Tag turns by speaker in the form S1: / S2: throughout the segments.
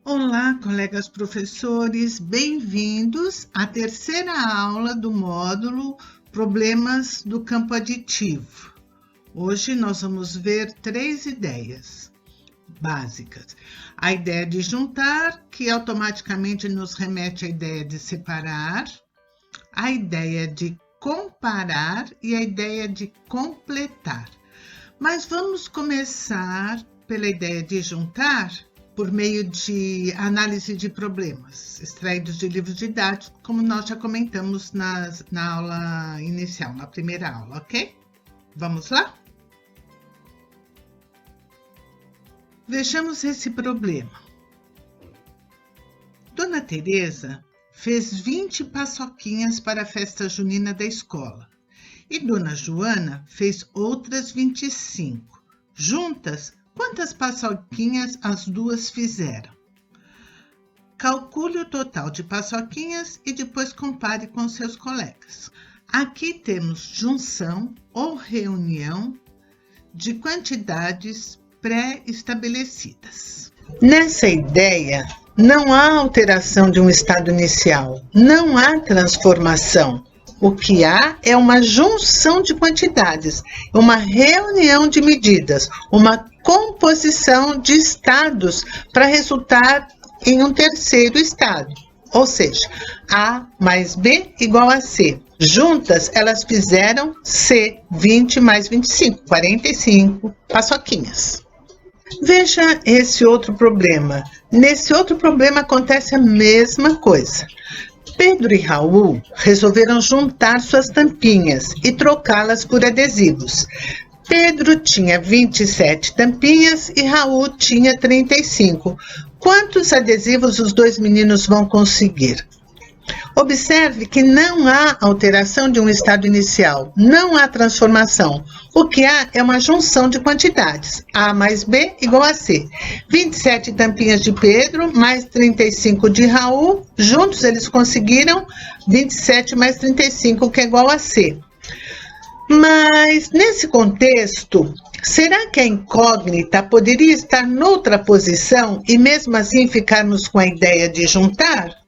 S1: Olá, colegas professores, bem-vindos à terceira aula do módulo Problemas do Campo Aditivo. Hoje nós vamos ver 3 ideias básicas. A ideia de juntar, que automaticamente nos remete à ideia de separar, a ideia de comparar e a ideia de completar. Mas vamos começar pela ideia de juntar, por meio de análise de problemas, extraídos de livros didáticos, como nós já comentamos na aula inicial, na primeira aula, ok? Vamos lá? Vejamos esse problema. Dona Teresa fez 20 paçoquinhas para a festa junina da escola e Dona Joana fez outras 25. Juntas, quantas paçoquinhas as duas fizeram? Calcule o total de paçoquinhas e depois compare com seus colegas. Aqui temos junção ou reunião de quantidades pré-estabelecidas. Nessa ideia, não há alteração de um estado inicial, não há transformação. O que há é uma junção de quantidades, uma reunião de medidas, uma composição de estados para resultar em um terceiro estado. Ou seja, A mais B igual a C. Juntas, elas fizeram C, 20 mais 25, 45 paçoquinhas. Veja esse outro problema. Nesse outro problema acontece a mesma coisa. Pedro e Raul resolveram juntar suas tampinhas e trocá-las por adesivos. Pedro tinha 27 tampinhas e Raul tinha 35. Quantos adesivos os dois meninos vão conseguir? Observe que não há alteração de um estado inicial, não há transformação. O que há é uma junção de quantidades. A mais B igual a C. 27 tampinhas de Pedro mais 35 de Raul. Juntos eles conseguiram 27 mais 35, que é igual a C. Mas, nesse contexto, será que a incógnita poderia estar noutra posição e mesmo assim ficarmos com a ideia de juntar?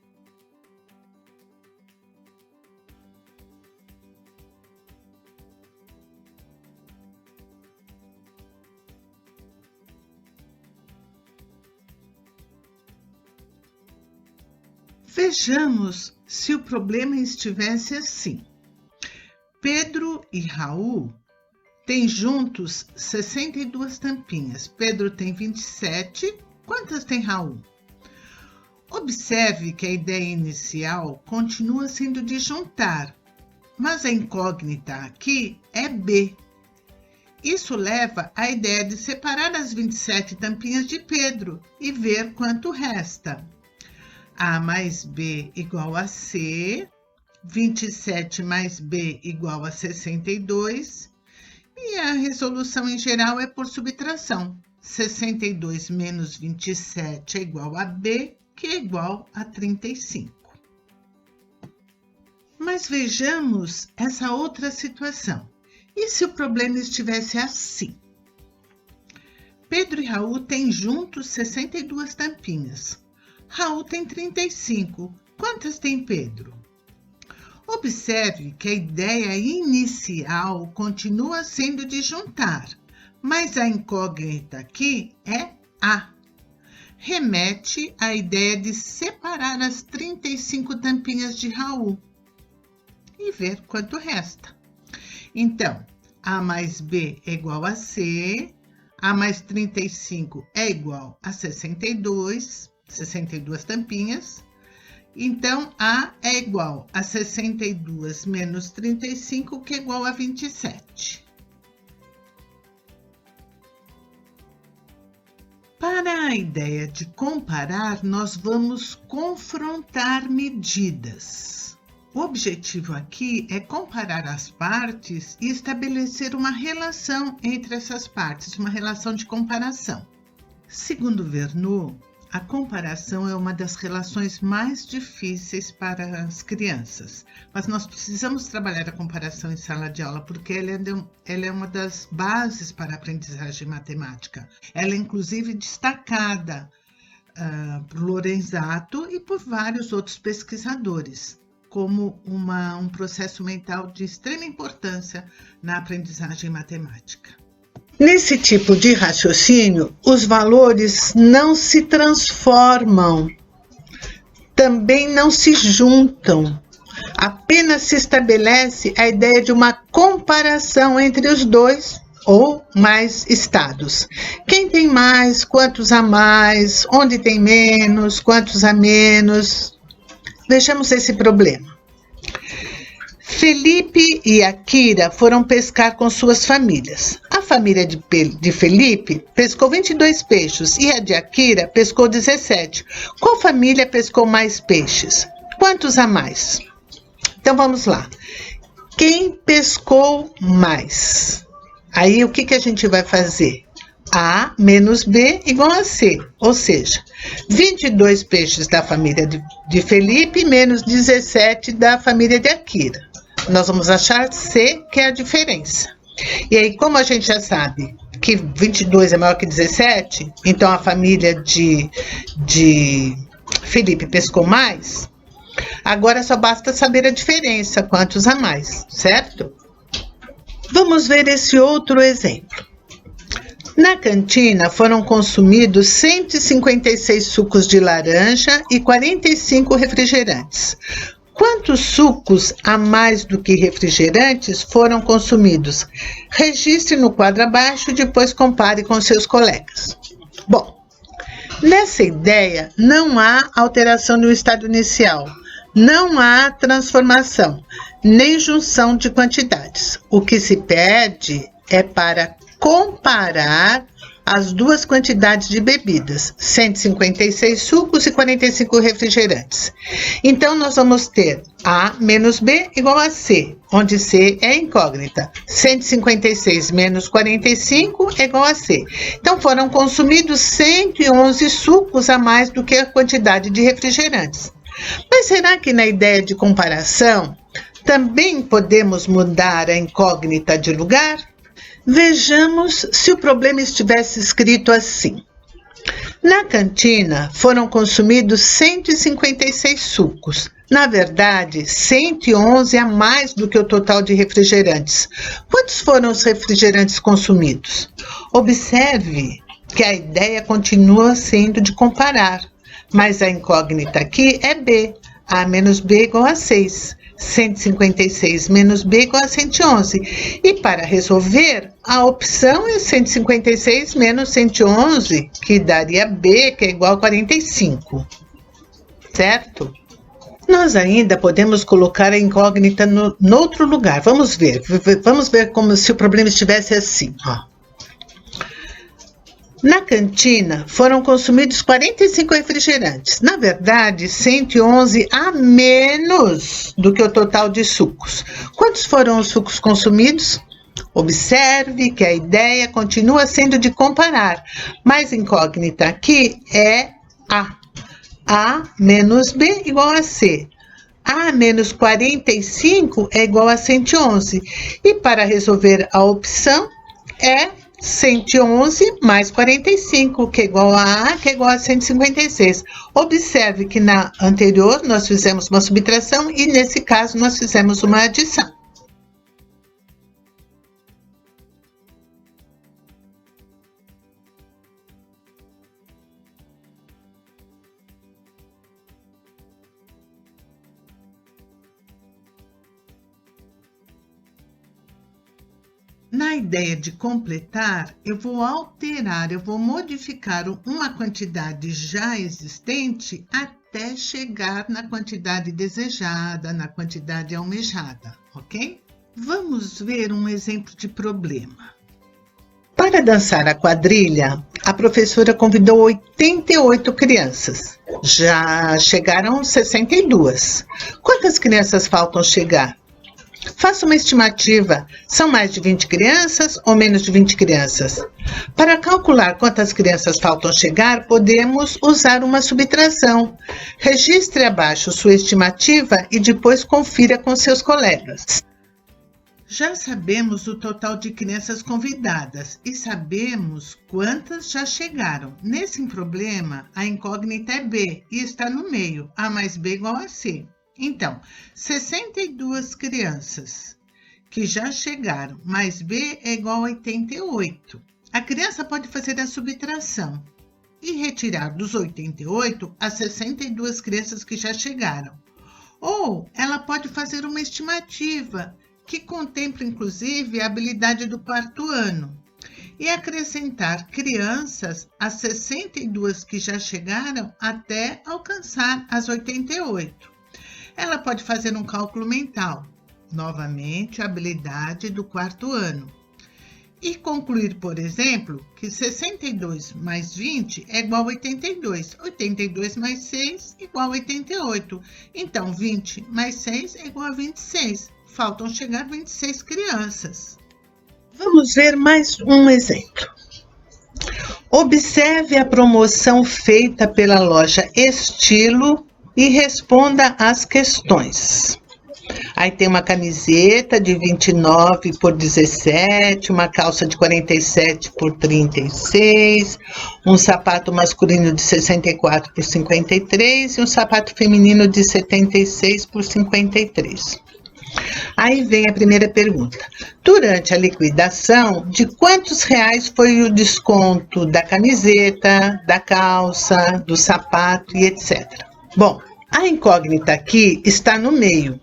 S1: Vejamos se o problema estivesse assim. Pedro e Raul têm juntos 62 tampinhas. Pedro tem 27. Quantas tem Raul? Observe que a ideia inicial continua sendo de juntar, mas a incógnita aqui é B. Isso leva à ideia de separar as 27 tampinhas de Pedro e ver quanto resta. A mais B igual a C, 27 mais B igual a 62, e a resolução em geral é por subtração. 62 menos 27 é igual a B, que é igual a 35. Mas vejamos essa outra situação. E se o problema estivesse assim? Pedro e Raul têm juntos 62 tampinhas. Raul tem 35. Quantas tem Pedro? Observe que a ideia inicial continua sendo de juntar, mas a incógnita aqui é A. Remete à ideia de separar as 35 tampinhas de Raul e ver quanto resta. Então, A mais B é igual a C, A mais 35 é igual a 62 tampinhas. Então, A é igual a 62 menos 35, que é igual a 27. Para a ideia de comparar, nós vamos confrontar medidas. O objetivo aqui é comparar as partes e estabelecer uma relação entre essas partes, uma relação de comparação. Segundo Verneau, a comparação é uma das relações mais difíceis para as crianças, mas nós precisamos trabalhar a comparação em sala de aula porque ela é uma das bases para a aprendizagem matemática. Ela é inclusive destacada por Lorenzato e por vários outros pesquisadores, como um processo mental de extrema importância na aprendizagem matemática. Nesse tipo de raciocínio, os valores não se transformam, também não se juntam. Apenas se estabelece a ideia de uma comparação entre os dois ou mais estados. Quem tem mais, quantos a mais, onde tem menos, quantos a menos. Vejamos esse problema. Felipe e Akira foram pescar com suas famílias. A família de Felipe pescou 22 peixes e a de Akira pescou 17. Qual família pescou mais peixes? Quantos a mais? Então vamos lá. Quem pescou mais? Aí o que a gente vai fazer? A menos B igual a C, ou seja, 22 peixes da família de Felipe menos 17 da família de Akira. Nós vamos achar C, que é a diferença. E aí, como a gente já sabe que 22 é maior que 17, então a família de Felipe pescou mais, agora só basta saber a diferença, quantos a mais, certo? Vamos ver esse outro exemplo. Na cantina foram consumidos 156 sucos de laranja e 45 refrigerantes. Quantos sucos a mais do que refrigerantes foram consumidos? Registre no quadro abaixo e depois compare com seus colegas. Bom, nessa ideia não há alteração no estado inicial, não há transformação, nem junção de quantidades. O que se pede é para comparar as duas quantidades de bebidas, 156 sucos e 45 refrigerantes. Então, nós vamos ter A menos B igual a C, onde C é incógnita. 156 menos 45 é igual a C. Então, foram consumidos 111 sucos a mais do que a quantidade de refrigerantes. Mas será que na ideia de comparação também podemos mudar a incógnita de lugar? Vejamos se o problema estivesse escrito assim. Na cantina foram consumidos 156 sucos. Na verdade, 111 a mais do que o total de refrigerantes. Quantos foram os refrigerantes consumidos? Observe que a ideia continua sendo de comparar, mas a incógnita aqui é B. A menos B igual a 6. 156 menos B igual a 111. E para resolver, a opção é 156 menos 111, que daria B, que é igual a 45. Certo? Nós ainda podemos colocar a incógnita no outro lugar. Vamos ver como se o problema estivesse assim. Ó. Na cantina foram consumidos 45 refrigerantes. Na verdade, 111 a menos do que o total de sucos. Quantos foram os sucos consumidos? Observe que a ideia continua sendo de comparar, mas incógnita aqui é A. A menos B igual a C. A menos 45 é igual a 111. E para resolver a opção é 111 mais 45, que é igual a A, que é igual a 156. Observe que na anterior nós fizemos uma subtração e nesse caso nós fizemos uma adição. Na ideia de completar, eu vou modificar uma quantidade já existente até chegar na quantidade desejada, na quantidade almejada, ok? Vamos ver um exemplo de problema. Para dançar a quadrilha, a professora convidou 88 crianças. Já chegaram 62. Quantas crianças faltam chegar? Faça uma estimativa. São mais de 20 crianças ou menos de 20 crianças? Para calcular quantas crianças faltam chegar, podemos usar uma subtração. Registre abaixo sua estimativa e depois confira com seus colegas. Já sabemos o total de crianças convidadas e sabemos quantas já chegaram. Nesse problema, a incógnita é B e está no meio, A mais B igual a C. Então, 62 crianças que já chegaram, mais B é igual a 88. A criança pode fazer a subtração e retirar dos 88 as 62 crianças que já chegaram. Ou ela pode fazer uma estimativa, que contempla inclusive a habilidade do quarto ano, e acrescentar crianças às 62 que já chegaram até alcançar as 88. Ela pode fazer um cálculo mental, novamente a habilidade do quarto ano, e concluir, por exemplo, que 62 mais 20 é igual a 82, 82 mais 6 é igual a 88, então 20 mais 6 é igual a 26. Faltam chegar 26 crianças.
S2: Vamos ver mais um exemplo. Observe a promoção feita pela loja Estilo e responda às questões. Aí tem uma camiseta de 29 por 17, uma calça de 47 por 36, um sapato masculino de 64 por 53 e um sapato feminino de 76 por 53. Aí vem a primeira pergunta. Durante a liquidação, de quantos reais foi o desconto da camiseta, da calça, do sapato e etc? Bom, a incógnita aqui está no meio.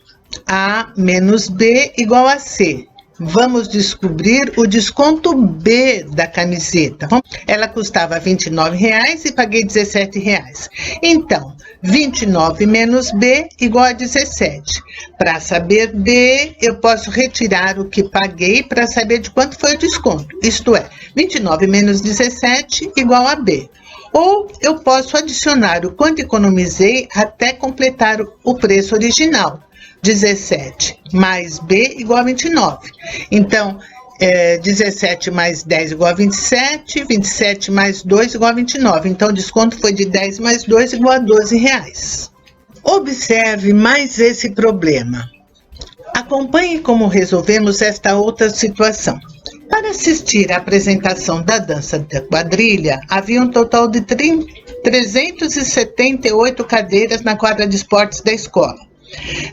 S2: A menos B igual a C. Vamos descobrir o desconto B da camiseta. Ela custava R$ 29,00 e paguei R$ 17,00. Então, 29 menos B igual a 17. Para saber B, eu posso retirar o que paguei para saber de quanto foi o desconto. Isto é, 29 menos 17 igual a B. Ou eu posso adicionar o quanto economizei até completar o preço original. 17 mais B igual a 29. Então, 17 mais 10 igual a 27, 27 mais 2 igual a 29. Então, o desconto foi de 10 mais 2 igual a R$12,00. Observe mais esse problema. Acompanhe como resolvemos esta outra situação. Para assistir à apresentação da dança da quadrilha, havia um total de 378 cadeiras na quadra de esportes da escola.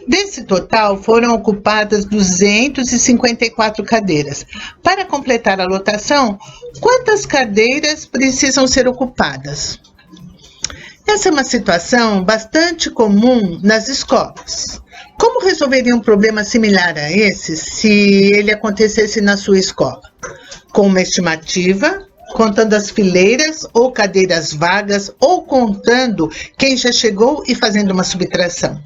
S2: Desse total, foram ocupadas 254 cadeiras. Para completar a lotação, quantas cadeiras precisam ser ocupadas? Essa é uma situação bastante comum nas escolas. Como resolveria um problema similar a esse se ele acontecesse na sua escola? Com uma estimativa, contando as fileiras ou cadeiras vagas, ou contando quem já chegou e fazendo uma subtração.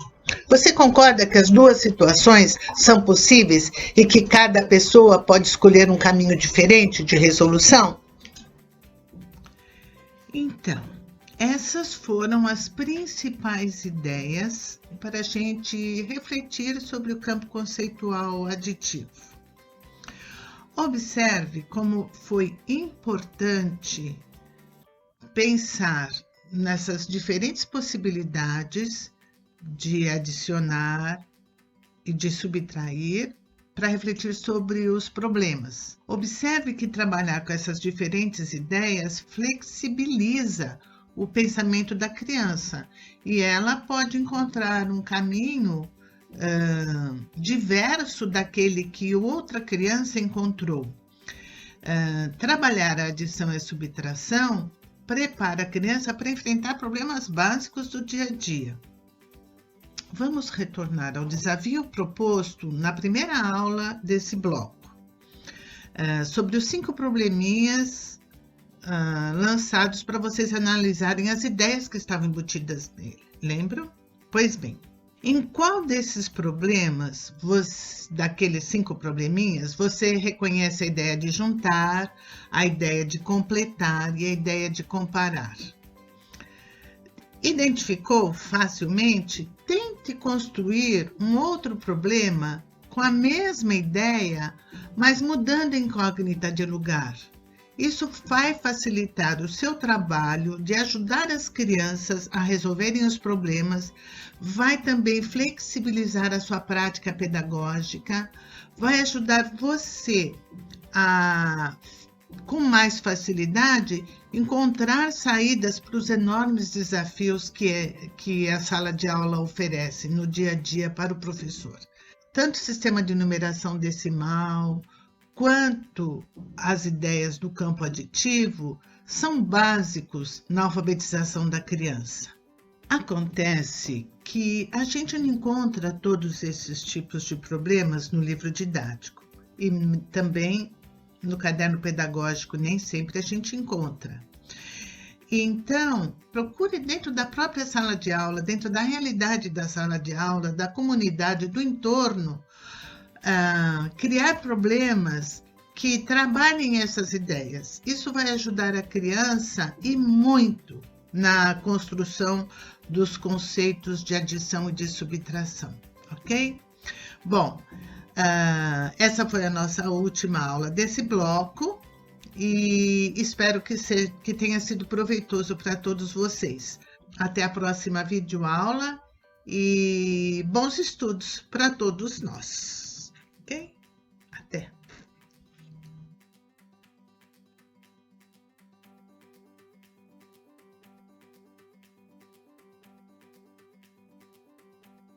S2: Você concorda que as duas situações são possíveis e que cada pessoa pode escolher um caminho diferente de resolução?
S1: Então, essas foram as principais ideias para a gente refletir sobre o campo conceitual aditivo. Observe como foi importante pensar nessas diferentes possibilidades de adicionar e de subtrair para refletir sobre os problemas. Observe que trabalhar com essas diferentes ideias flexibiliza o pensamento da criança e ela pode encontrar um caminho diverso daquele que outra criança encontrou. Trabalhar a adição e a subtração prepara a criança para enfrentar problemas básicos do dia a dia. Vamos retornar ao desafio proposto na primeira aula desse bloco, sobre os 5 probleminhas lançados para vocês analisarem as ideias que estavam embutidas nele. Lembram? Pois bem, em qual desses problemas, daqueles 5 probleminhas, você reconhece a ideia de juntar, a ideia de completar e a ideia de comparar? Identificou facilmente? Tente construir um outro problema com a mesma ideia, mas mudando a incógnita de lugar. Isso vai facilitar o seu trabalho de ajudar as crianças a resolverem os problemas, vai também flexibilizar a sua prática pedagógica, vai ajudar você a, com mais facilidade, encontrar saídas para os enormes desafios que a sala de aula oferece no dia a dia para o professor. Tanto o sistema de numeração decimal, quanto as ideias do campo aditivo são básicos na alfabetização da criança. Acontece que a gente não encontra todos esses tipos de problemas no livro didático e também no caderno pedagógico nem sempre a gente encontra. Então, procure dentro da própria sala de aula, dentro da realidade da sala de aula, da comunidade, do entorno, criar problemas que trabalhem essas ideias. Isso vai ajudar a criança e muito na construção dos conceitos de adição e de subtração, ok? Bom, essa foi a nossa última aula desse bloco e espero que tenha sido proveitoso para todos vocês. Até a próxima videoaula e bons estudos para todos nós. Okay?